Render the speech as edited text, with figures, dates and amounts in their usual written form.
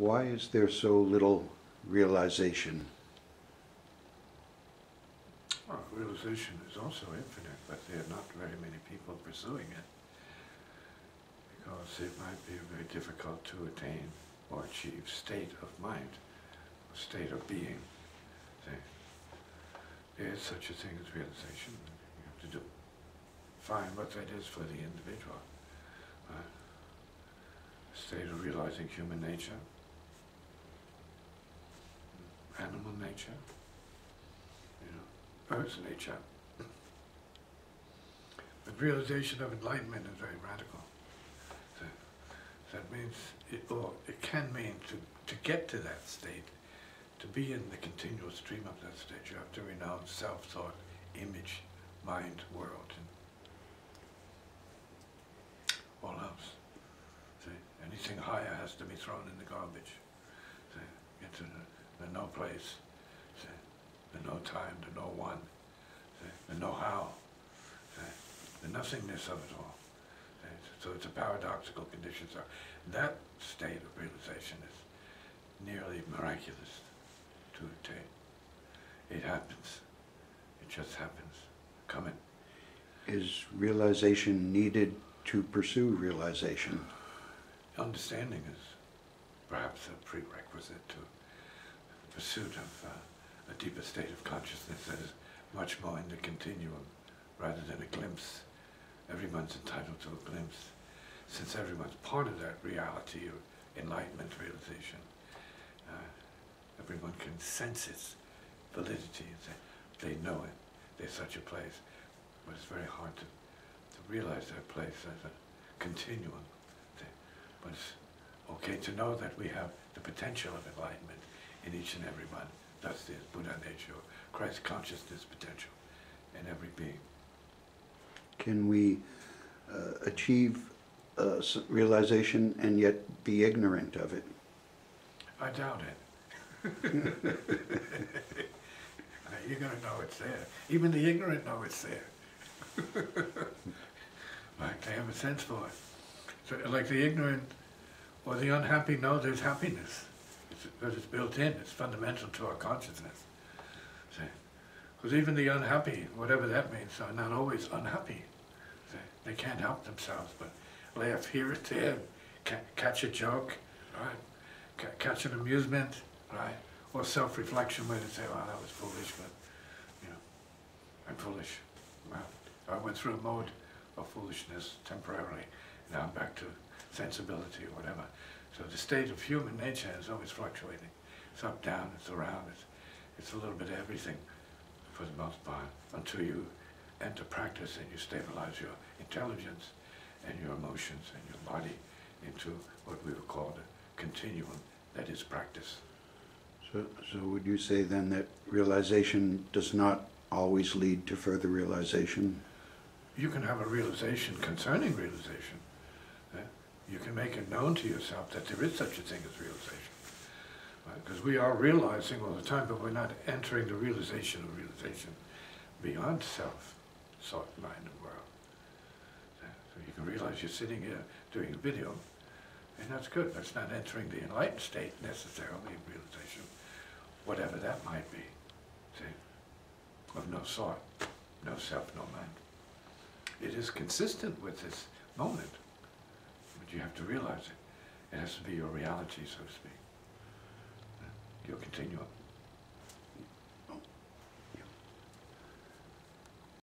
Why is there so little realization? Well, realization is also infinite, but there are not very many people pursuing it because it might be very difficult to attain or achieve state of mind, or state of being. There is such a thing as realization. You have to find what that is for the individual. State of realizing human nature, animal nature, Earth's nature. But realization of enlightenment is very radical. So that means, it can mean to get to that state, to be in the continual stream of that state, you have to renounce self-thought, image, mind, world, and all else. See? Anything higher has to be thrown in the garbage. See? Get to the no place, see? The no time, the no one, see? The no how, see? The nothingness of it all. See? So it's a paradoxical condition. So that state of realization is nearly miraculous to attain. It happens. It just happens. Coming. Is realization needed to pursue realization? Understanding is perhaps a prerequisite to the pursuit of a deeper state of consciousness that is much more in the continuum rather than a glimpse. Everyone's entitled to a glimpse. Since everyone's part of that reality of enlightenment realization, everyone can sense its validity. They know it. There's such a place. But it's very hard to realize that place as a continuum. But it's okay to know that we have the potential of enlightenment in each and every one. That's the Buddha nature, Christ consciousness potential in every being. Can we achieve realization and yet be ignorant of it? I doubt it. You're going to know it's there. Even the ignorant know it's there. Right? They have a sense for it. So, like the ignorant or the unhappy know there's happiness. Because it's built in. It's fundamental to our consciousness. See? Because even the unhappy, whatever that means, are not always unhappy. See? They can't help themselves but laugh here and there, catch a joke, right? Catch an amusement, right? Or self-reflection where they say, "Well, that was foolish, but I'm foolish. Well, I went through a mode of foolishness temporarily. Now I'm back to sensibility or whatever." So the state of human nature is always fluctuating. It's up, down, it's around, it's a little bit of everything for the most part, until you enter practice and you stabilize your intelligence and your emotions and your body into what we would call the continuum that is practice. So would you say then that realization does not always lead to further realization? You can have a realization concerning realization. You can make it known to yourself that there is such a thing as realization. Because we are realizing all the time, but we're not entering the realization of realization beyond self, thought, mind, and world. So you can realize you're sitting here doing a video, and that's good. That's not entering the enlightened state necessarily of realization, whatever that might be. See? Of no thought, no self, no mind. It is consistent with this moment, but you have to realize it. It has to be your reality, so to speak. Your continuum.